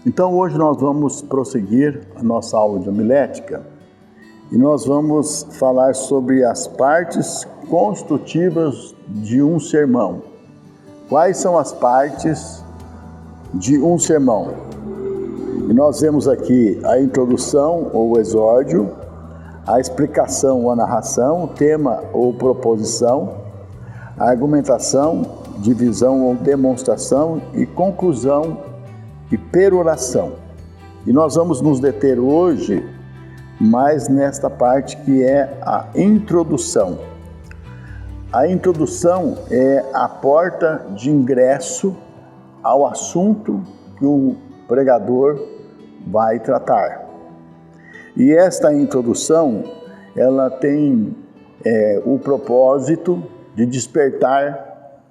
Então hoje nós vamos prosseguir a nossa aula de homilética e nós vamos falar sobre as partes constitutivas de um sermão. Quais são as partes de um sermão? E nós vemos aqui a introdução ou exórdio, a explicação ou a narração, o tema ou proposição, a argumentação, divisão ou demonstração e conclusão e peroração. E nós vamos nos deter hoje mais nesta parte que é a introdução. A introdução é a porta de ingresso ao assunto que o pregador vai tratar. E esta introdução, ela tem o propósito de despertar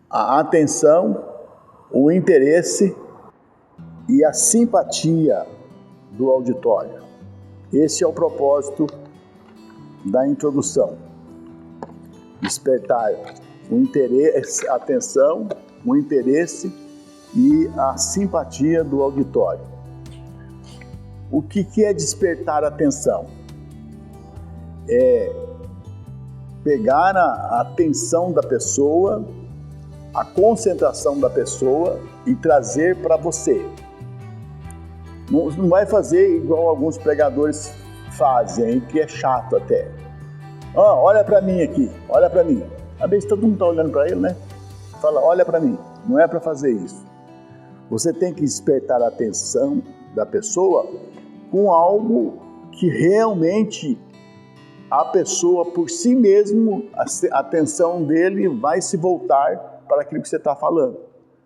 a atenção, o interesse e a simpatia do auditório. Esse é o propósito da introdução. Despertar o interesse, a atenção, o interesse e a simpatia do auditório. O que é despertar a atenção? É pegar a atenção da pessoa, a concentração da pessoa e trazer para você. Não vai fazer igual alguns pregadores fazem, que é chato até. Olha para mim aqui, olha para mim. Às vezes todo mundo está olhando para ele, né? Fala, olha para mim. Não é para fazer isso. Você tem que despertar a atenção da pessoa com algo que realmente a pessoa por si mesmo, a atenção dele vai se voltar para aquilo que você está falando.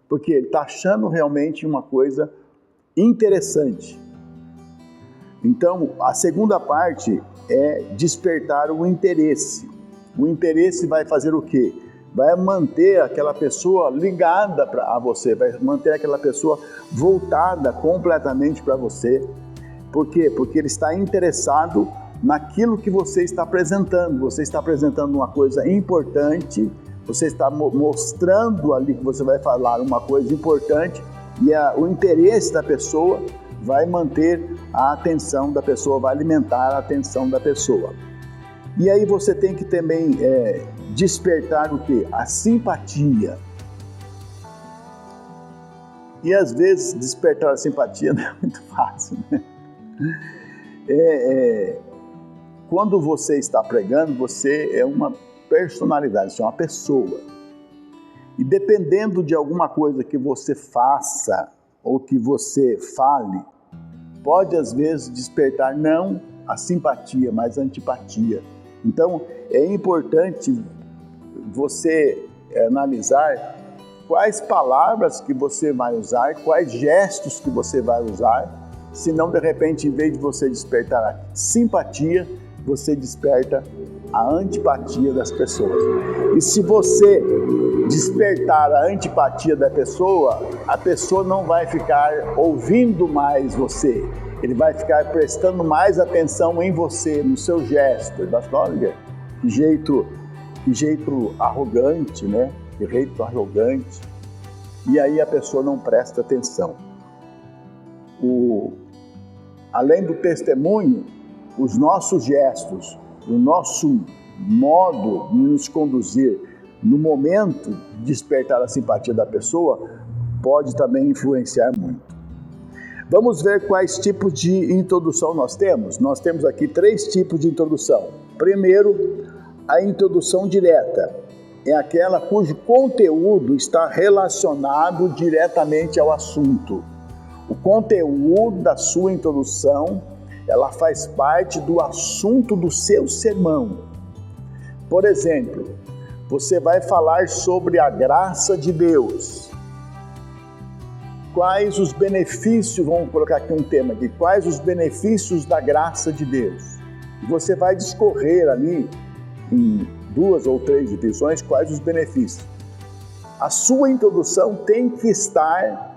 Porque ele está achando realmente uma coisa interessante. Então, a segunda parte é despertar o interesse. O interesse vai fazer o quê? Vai manter aquela pessoa ligada a você, vai manter aquela pessoa voltada completamente para você. Por quê? Porque ele está interessado naquilo que você está apresentando. Você está apresentando uma coisa importante, você está mostrando ali que você vai falar uma coisa importante e o interesse da pessoa vai manter a atenção da pessoa, vai alimentar a atenção da pessoa. E aí você tem que também despertar o quê? A simpatia. E às vezes despertar a simpatia não é muito fácil, né? Quando você está pregando, você é uma personalidade, você é uma pessoa. E dependendo de alguma coisa que você faça ou que você fale, pode às vezes despertar não a simpatia, mas a antipatia. Então é importante você analisar quais palavras que você vai usar, quais gestos que você vai usar, senão de repente, em vez de você despertar a simpatia, você desperta a antipatia das pessoas. E se você despertar a antipatia da pessoa, a pessoa não vai ficar ouvindo mais você. Ele vai ficar prestando mais atenção em você, no seu gesto. Ele vai falar, olha, que jeito arrogante, né? Que jeito arrogante. E aí a pessoa não presta atenção. Além do testemunho, os nossos gestos, o nosso modo de nos conduzir no momento de despertar a simpatia da pessoa pode também influenciar muito. Vamos ver quais tipos de introdução nós temos. Nós temos aqui 3 tipos de introdução. Primeiro, a introdução direta. É aquela cujo conteúdo está relacionado diretamente ao assunto. O conteúdo da sua introdução, ela faz parte do assunto do seu sermão. Por exemplo, você vai falar sobre a graça de Deus. Quais os benefícios, vamos colocar aqui um tema aqui, quais os benefícios da graça de Deus? E você vai discorrer ali, em 2 ou 3 divisões, quais os benefícios. A sua introdução tem que estar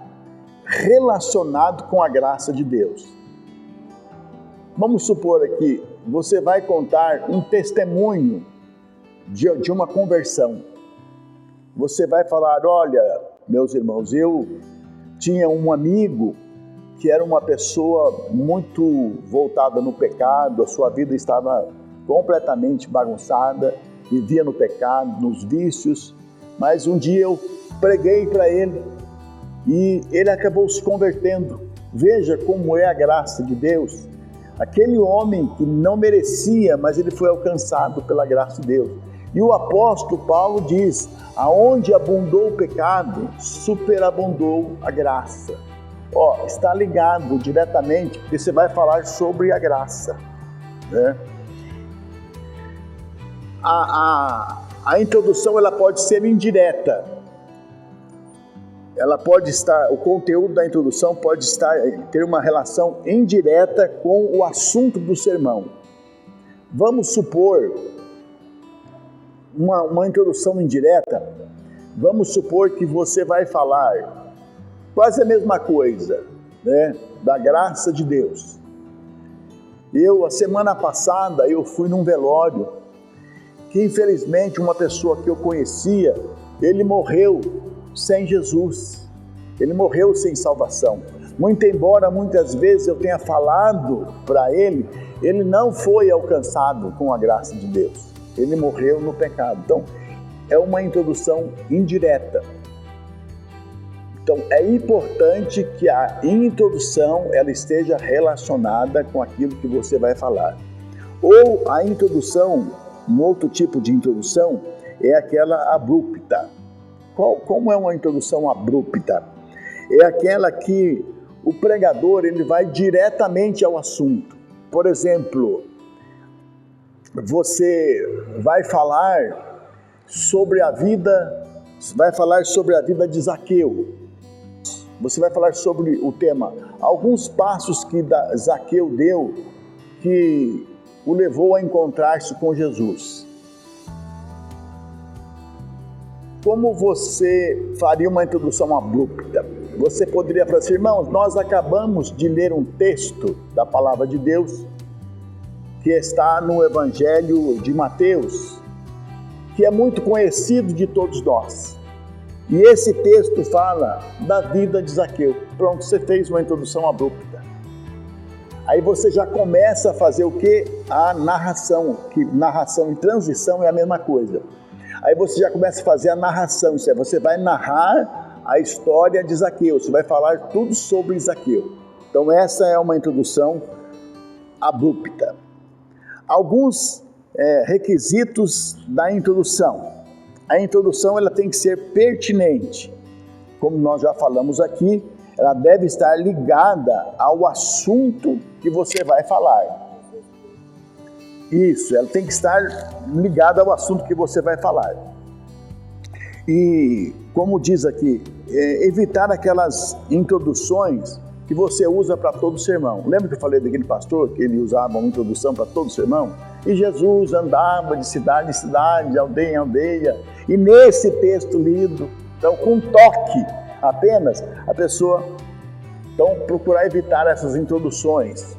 relacionado com a graça de Deus. Vamos supor aqui, você vai contar um testemunho de uma conversão. Você vai falar, olha, meus irmãos, eu tinha um amigo que era uma pessoa muito voltada no pecado, a sua vida estava completamente bagunçada, vivia no pecado, nos vícios, mas um dia eu preguei para ele e ele acabou se convertendo. Veja como é a graça de Deus. Aquele homem que não merecia, mas ele foi alcançado pela graça de Deus. E o apóstolo Paulo diz: aonde abundou o pecado, superabundou a graça. Está ligado diretamente, porque você vai falar sobre a graça, né? A introdução ela pode ser indireta. Ela pode estar, o conteúdo da introdução pode ter uma relação indireta com o assunto do sermão. Vamos supor uma introdução indireta. Vamos supor que você vai falar quase a mesma coisa, né, da graça de Deus. A semana passada, eu fui num velório que, infelizmente, uma pessoa que eu conhecia, ele morreu sem Jesus. Ele morreu sem salvação. Muito embora muitas vezes eu tenha falado para ele, ele não foi alcançado com a graça de Deus. Ele morreu no pecado. Então, é uma introdução indireta. Então, é importante que a introdução ela esteja relacionada com aquilo que você vai falar. Ou a introdução, um outro tipo de introdução, é aquela abrupta. Como é uma introdução abrupta? É aquela que o pregador ele vai diretamente ao assunto. Por exemplo, você vai falar sobre a vida de Zaqueu. Você vai falar sobre o tema, alguns passos que Zaqueu deu que o levou a encontrar-se com Jesus. Como você faria uma introdução abrupta? Você poderia falar assim: irmãos, nós acabamos de ler um texto da palavra de Deus que está no Evangelho de Mateus, que é muito conhecido de todos nós. E esse texto fala da vida de Zaqueu. Pronto, você fez uma introdução abrupta. Aí você já começa a fazer o quê? A narração, que narração e transição é a mesma coisa. Aí você já começa a fazer a narração, isso é, você vai narrar a história de Zaqueu, você vai falar tudo sobre Zaqueu. Então essa é uma introdução abrupta. Alguns requisitos da introdução. A introdução ela tem que ser pertinente. Como nós já falamos aqui, ela deve estar ligada ao assunto que você vai falar. Isso, ela tem que estar ligada ao assunto que você vai falar. E, como diz aqui, evitar aquelas introduções que você usa para todo sermão. Lembra que eu falei daquele pastor que ele usava uma introdução para todo sermão? E Jesus andava de cidade em cidade, de aldeia em aldeia. E nesse texto lido, então com toque apenas, a pessoa então procurar evitar essas introduções.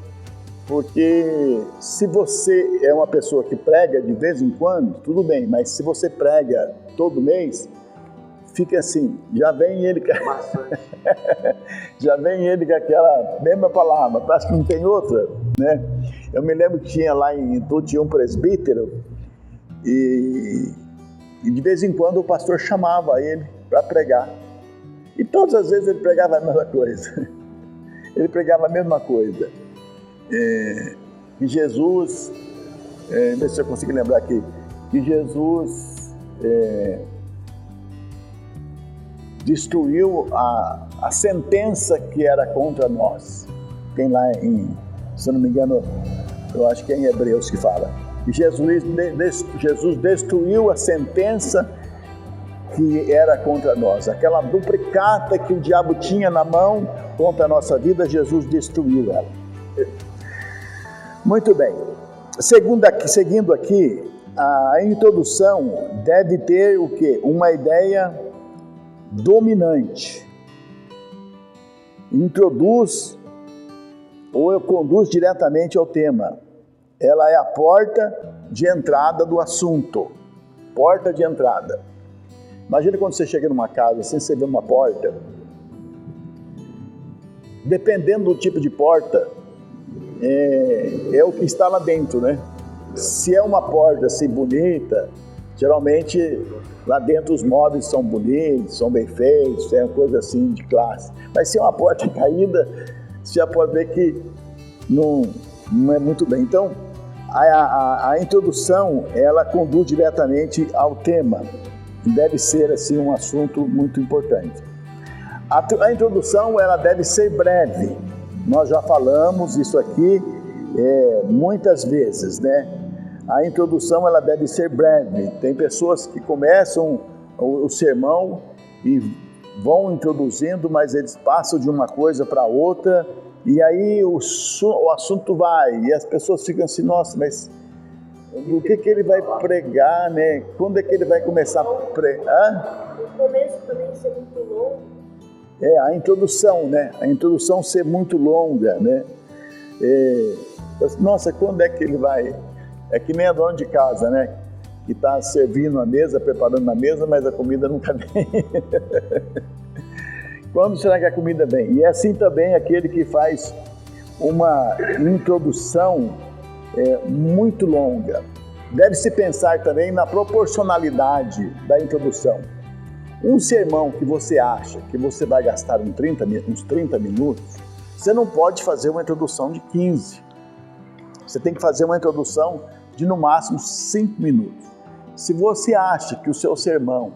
Porque se você é uma pessoa que prega de vez em quando, tudo bem, mas se você prega todo mês, fica assim, já vem ele já vem ele com aquela mesma palavra, parece que não tem outra, né? Eu me lembro que tinha lá em Itu, tinha um presbítero e de vez em quando o pastor chamava ele para pregar. E todas as vezes ele pregava a mesma coisa. Ele pregava a mesma coisa. Que Jesus, deixa eu ver se eu consigo lembrar aqui, que Jesus destruiu a sentença que era contra nós. Tem lá se eu não me engano, eu acho que é em Hebreus que fala. Que Jesus destruiu a sentença que era contra nós. Aquela duplicata que o diabo tinha na mão contra a nossa vida, Jesus destruiu ela. Muito bem. Seguindo aqui, a introdução deve ter o quê? Uma ideia dominante. Introduz ou conduz diretamente ao tema. Ela é a porta de entrada do assunto. Porta de entrada. Imagina quando você chega numa casa, assim, você vê uma porta. dependendo do tipo de porta, é o que está lá dentro, né? Se é uma porta assim bonita, geralmente lá dentro os móveis são bonitos, são bem feitos, é uma coisa assim de classe. Mas se é uma porta caída, você já pode ver que não é muito bem. Então, a introdução, ela conduz diretamente ao tema. Deve ser assim um assunto muito importante. A introdução, ela deve ser breve. Nós já falamos isso aqui muitas vezes, né? A introdução, ela deve ser breve. Tem pessoas que começam o sermão e vão introduzindo, mas eles passam de uma coisa para outra, e aí o assunto vai, e as pessoas ficam assim, nossa, mas o que ele vai pregar, né? Quando é que ele vai começar a pregar? O começo também ser muito longo. A introdução, né? A introdução ser muito longa, né? Nossa, quando é que ele vai... É que nem a dona de casa, né? Que está servindo a mesa, preparando a mesa, mas a comida nunca vem. Quando será que a comida vem? E é assim também aquele que faz uma introdução muito longa. Deve-se pensar também na proporcionalidade da introdução. Um sermão que você acha que você vai gastar uns 30 minutos, você não pode fazer uma introdução de 15. Você tem que fazer uma introdução de no máximo 5 minutos. Se você acha que o seu sermão,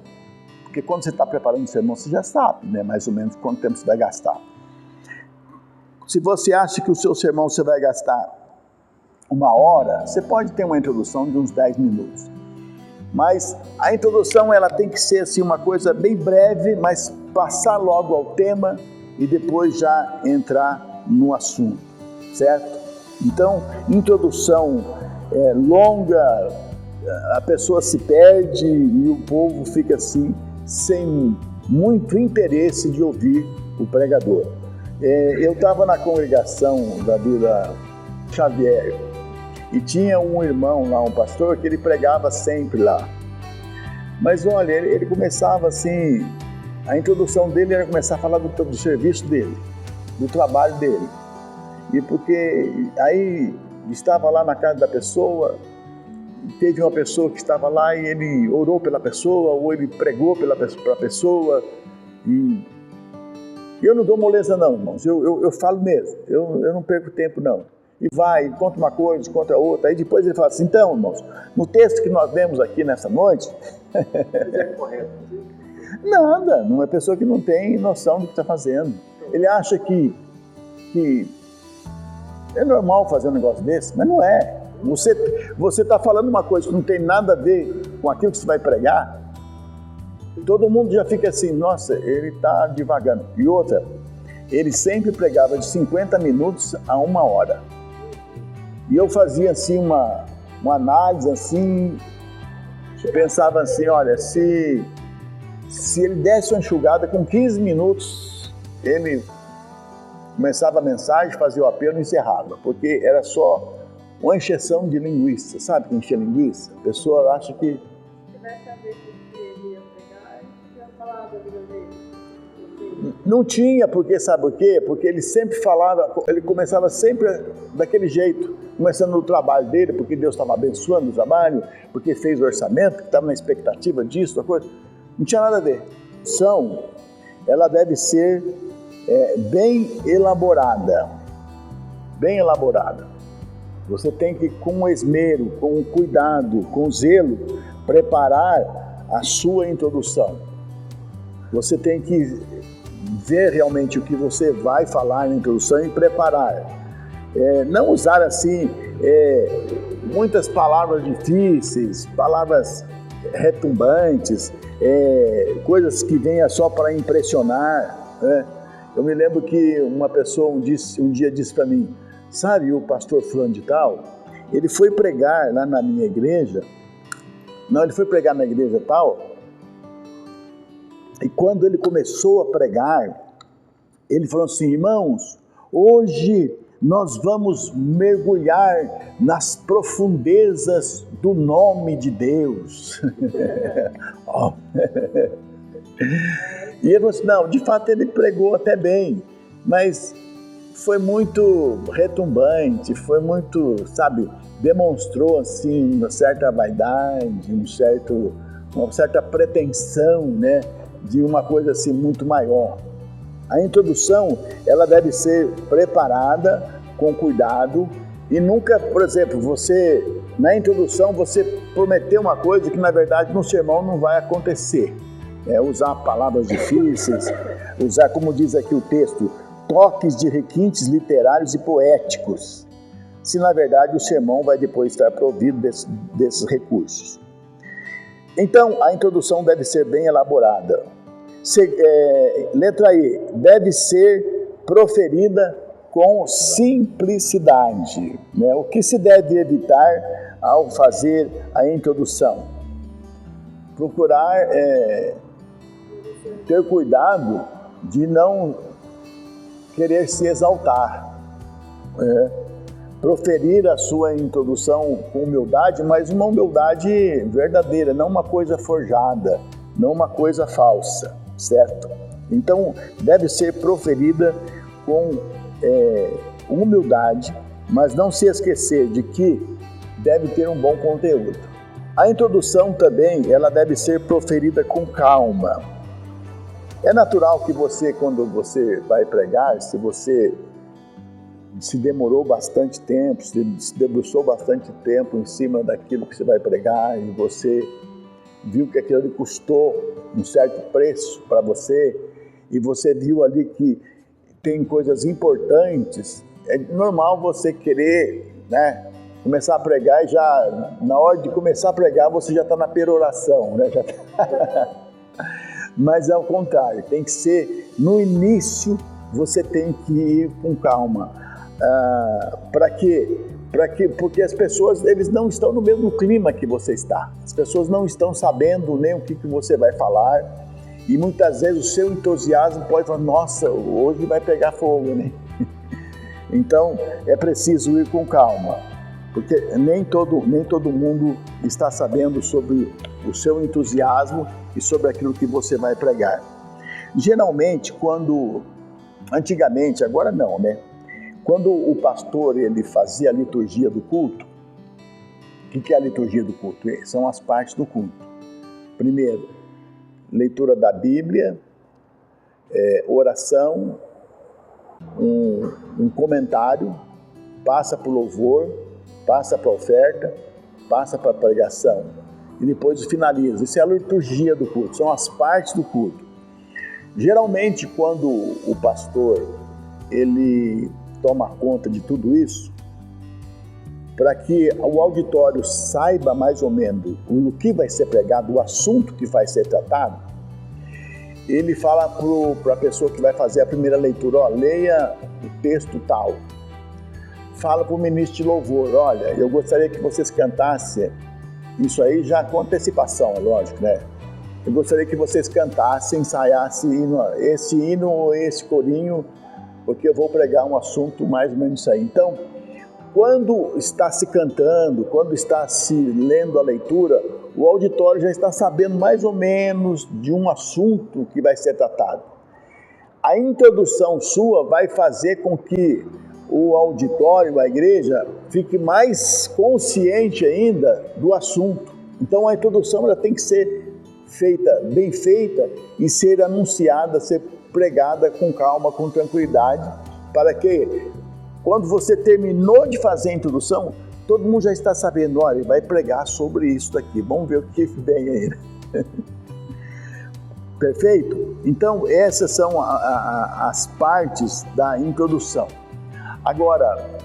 porque quando você está preparando o sermão, você já sabe, né, mais ou menos quanto tempo você vai gastar. Se você acha que o seu sermão você vai gastar 1 hora, você pode ter uma introdução de uns 10 minutos. Mas a introdução, ela tem que ser assim, uma coisa bem breve, mas passar logo ao tema e depois já entrar no assunto, certo? Então, introdução longa, a pessoa se perde e o povo fica assim, sem muito interesse de ouvir o pregador. Eu estava na congregação da Vila Xavier e tinha um irmão lá, um pastor, que ele pregava sempre lá. Mas olha, ele começava assim, a introdução dele era começar a falar do serviço dele, do trabalho dele. E porque aí estava lá na casa da pessoa, teve uma pessoa que estava lá e ele orou pela pessoa, ou ele pregou para a pessoa. E eu não dou moleza não, irmãos, eu falo mesmo, eu não perco tempo não. E vai, conta uma coisa, conta outra, aí depois ele fala assim, então, irmãos, no texto que nós lemos aqui nessa noite... É correto. Nada, uma pessoa que não tem noção do que está fazendo. Ele acha que é normal fazer um negócio desse, mas não é. Você está falando uma coisa que não tem nada a ver com aquilo que você vai pregar, todo mundo já fica assim, nossa, ele está devagando. E outra, ele sempre pregava de 50 minutos a 1 hora. E eu fazia assim uma análise assim, pensava assim, olha, se ele desse uma enxugada com 15 minutos, ele começava a mensagem, fazia o apelo e encerrava, porque era só uma encheção de linguiça, sabe que encher linguiça? A pessoa acha que... Você vai saber o que ele ia pregar, e já falava da vida dele. Não tinha, porque sabe o quê? Porque ele sempre falava, ele começava sempre daquele jeito, começando no trabalho dele, porque Deus estava abençoando o trabalho, porque fez o orçamento, que estava na expectativa disso, da coisa. Não tinha nada a ver. Ela deve ser bem elaborada. Bem elaborada. Você tem que, com esmero, com cuidado, com zelo, preparar a sua introdução. Você tem que ver realmente o que você vai falar na introdução e preparar. Não usar assim muitas palavras difíceis, palavras retumbantes, coisas que venham só para impressionar, né? Eu me lembro que uma pessoa um dia disse para mim, sabe o pastor fulano de tal? Ele foi pregar lá na minha igreja, ele foi pregar na igreja tal, e quando ele começou a pregar, ele falou assim, irmãos, hoje nós vamos mergulhar nas profundezas do nome de Deus. E ele falou assim, não, de fato ele pregou até bem, mas foi muito retumbante, foi muito, sabe, demonstrou assim uma certa vaidade, uma certa pretensão, né, de uma coisa assim muito maior. A introdução, ela deve ser preparada com cuidado e nunca, por exemplo, na introdução você prometeu uma coisa que na verdade no sermão não vai acontecer. Usar palavras difíceis, usar, como diz aqui o texto, toques de requintes literários e poéticos, se na verdade o sermão vai depois estar provido desses recursos. Então, a introdução deve ser bem elaborada. Letra E, deve ser proferida com simplicidade. Né? O que se deve evitar ao fazer a introdução? Procurar ter cuidado de não querer se exaltar. Proferir a sua introdução com humildade, mas uma humildade verdadeira, não uma coisa forjada, não uma coisa falsa, certo? Então, deve ser proferida com humildade, mas não se esquecer de que deve ter um bom conteúdo. A introdução também, ela deve ser proferida com calma. É natural que você, quando você vai pregar, se você se demorou bastante tempo, se debruçou bastante tempo em cima daquilo que você vai pregar e você viu que aquilo ali custou um certo preço para você e você viu ali que tem coisas importantes, é normal você querer, né, começar a pregar e já, na hora de começar a pregar, você já está na peroração, né? Mas ao contrário, tem que ser, no início, você tem que ir com calma. Para quê? Porque as pessoas, eles não estão no mesmo clima que você está. As pessoas não estão sabendo nem o que você vai falar. E muitas vezes o seu entusiasmo pode falar, nossa, hoje vai pegar fogo, né? Então, é preciso ir com calma. Porque nem todo mundo está sabendo sobre o seu entusiasmo e sobre aquilo que você vai pregar. Geralmente, antigamente, agora não, né? Quando o pastor ele fazia a liturgia do culto, o que é a liturgia do culto? São as partes do culto. Primeiro, leitura da Bíblia, oração, um comentário, passa para o louvor, passa para a oferta, passa para a pregação e depois finaliza. Isso é a liturgia do culto, são as partes do culto. Geralmente, quando o pastor ele toma conta de tudo isso, para que o auditório saiba mais ou menos o que vai ser pregado, o assunto que vai ser tratado, ele fala para a pessoa que vai fazer a primeira leitura, leia o texto tal. Fala para o ministro de louvor, olha, eu gostaria que vocês cantassem, isso aí já com antecipação, é lógico, né? Eu gostaria que vocês cantassem, ensaiassem esse hino ou esse corinho, porque eu vou pregar um assunto mais ou menos isso aí. Então, quando está se cantando, quando está se lendo a leitura, o auditório já está sabendo mais ou menos de um assunto que vai ser tratado. A introdução sua vai fazer com que o auditório, a igreja, fique mais consciente ainda do assunto. Então, a introdução ela tem que ser bem feita e ser anunciada, ser pregada com calma, com tranquilidade, para que, quando você terminou de fazer a introdução, todo mundo já está sabendo, olha, ele vai pregar sobre isso daqui, vamos ver o que vem aí. Perfeito? Então, essas são as partes da introdução. Agora,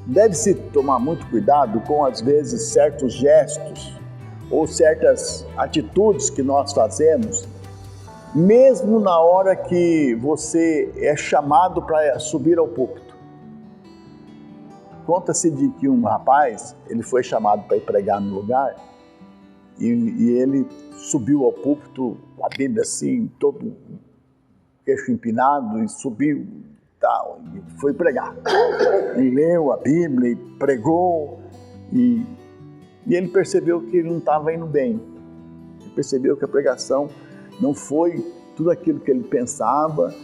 deve-se tomar muito cuidado com, às vezes, certos gestos ou certas atitudes que nós fazemos, mesmo na hora que você é chamado para subir ao púlpito. Conta-se de que um rapaz, ele foi chamado para ir pregar no lugar e ele subiu ao púlpito, a Bíblia assim, todo queixo empinado, e subiu tal, e foi pregar. E leu a Bíblia e pregou e ele percebeu que ele não estava indo bem. Ele percebeu que a pregação não foi tudo aquilo que ele pensava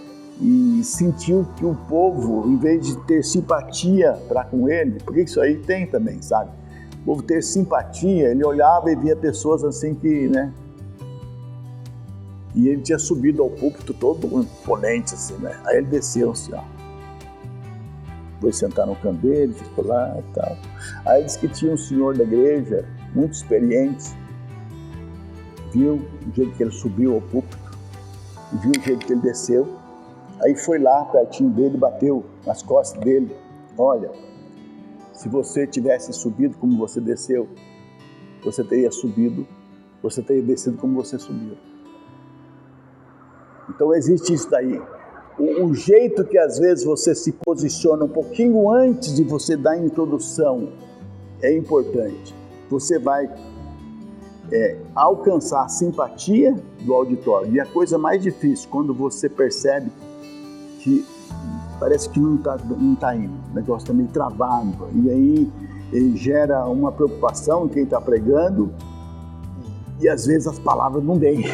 e sentiu que o povo, em vez de ter simpatia para com ele, porque isso aí tem também, sabe? O povo ter simpatia, ele olhava e via pessoas assim que, né? E ele tinha subido ao púlpito todo imponente, assim, né? Aí ele desceu assim, ó. Foi sentar no canto dele, ficou lá e tal. Aí disse que tinha um senhor da igreja, muito experiente, viu o jeito que ele subiu ao púlpito, viu o jeito que ele desceu. Aí foi lá, pertinho dele, bateu nas costas dele. Olha, se você tivesse subido como você desceu, você teria subido, você teria descido como você subiu. Então existe isso daí. O jeito que às vezes você se posiciona um pouquinho antes de você dar a introdução é importante. Você vai alcançar a simpatia do auditório. E a coisa mais difícil, quando você percebe que parece que não tá indo, o negócio está meio travado, e aí gera uma preocupação em quem está pregando, e às vezes as palavras não vêm.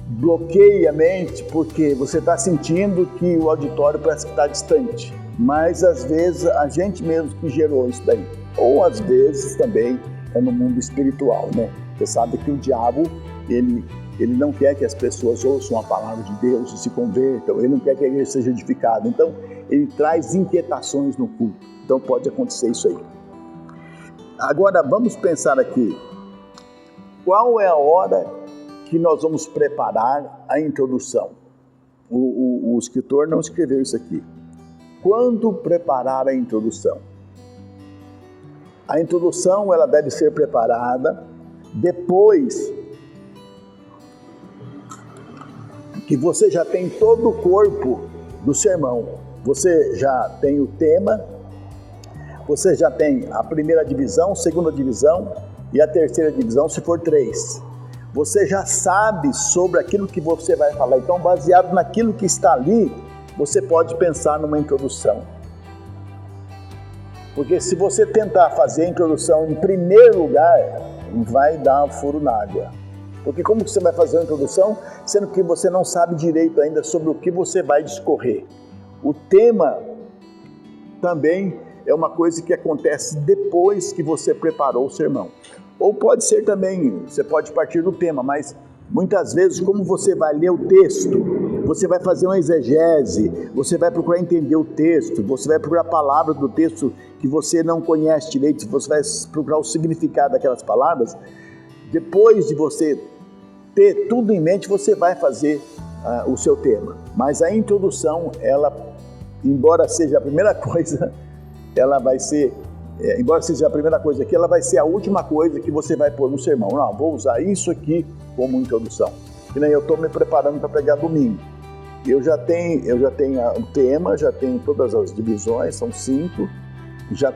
Bloqueia a mente, porque você está sentindo que o auditório parece que está distante, mas às vezes a gente mesmo que gerou isso daí, ou às vezes também é no mundo espiritual, né? Você sabe que o diabo, ele não quer que as pessoas ouçam a palavra de Deus e se convertam, ele não quer que a igreja seja edificada, então ele traz inquietações no culto, então pode acontecer isso aí. Agora vamos pensar aqui, qual é a hora que nós vamos preparar a introdução? O escritor não escreveu isso aqui. Quando preparar a introdução? A introdução ela deve ser preparada depois que você já tem todo o corpo do sermão. Você já tem o tema, você já tem a primeira divisão, segunda divisão e a terceira divisão, se for 3. Você já sabe sobre aquilo que você vai falar. Então, baseado naquilo que está ali, você pode pensar numa introdução. Porque se você tentar fazer a introdução em primeiro lugar, vai dar um furo na água. Porque como que você vai fazer a introdução, sendo que você não sabe direito ainda sobre o que você vai discorrer? O tema também é uma coisa que acontece depois que você preparou o sermão. Ou pode ser também, você pode partir do tema, mas muitas vezes, como você vai ler o texto, você vai fazer uma exegese, você vai procurar entender o texto, você vai procurar palavras do texto que você não conhece direito, você vai procurar o significado daquelas palavras. Depois de você ter tudo em mente, você vai fazer o seu tema. Mas a introdução, ela, embora seja a primeira coisa, ela vai ser... embora seja a primeira coisa aqui, ela vai ser a última coisa que você vai pôr no sermão. Não, vou usar isso aqui como introdução. Que nem eu estou me preparando para pregar domingo. Eu já tenho o tema, já tenho todas as divisões, são 5. Já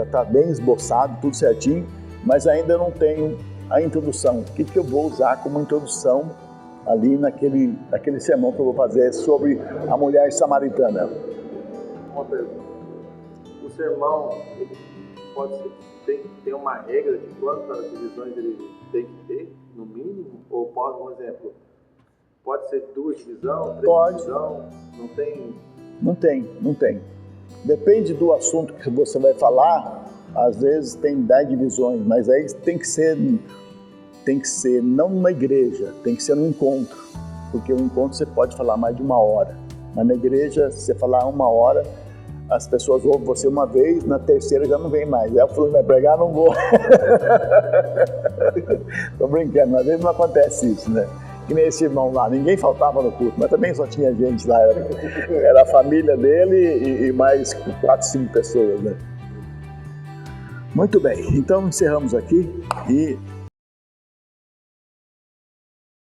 está bem esboçado, tudo certinho, mas ainda não tenho a introdução. O que eu vou usar como introdução ali naquele sermão que eu vou fazer sobre a mulher samaritana? Uma pergunta. O sermão, ele pode ser, tem uma regra de quantas divisões ele tem que ter, no mínimo? Ou pode, um exemplo, pode ser 2 divisões, 3 divisões? Não tem. Depende do assunto que você vai falar, às vezes tem 10 divisões, mas aí tem que ser não numa igreja, tem que ser num encontro, porque o encontro você pode falar mais de 1 hora, mas na igreja, se você falar 1 hora, as pessoas ouvem você uma vez, na terceira já não vem mais. Aí eu falei, vai pregar, não vou. Tô brincando, às vezes não acontece isso, né? Que nem esse irmão lá, ninguém faltava no culto, mas também só tinha gente lá, era a família dele e mais 4, 5 pessoas, né? Muito bem, então encerramos aqui e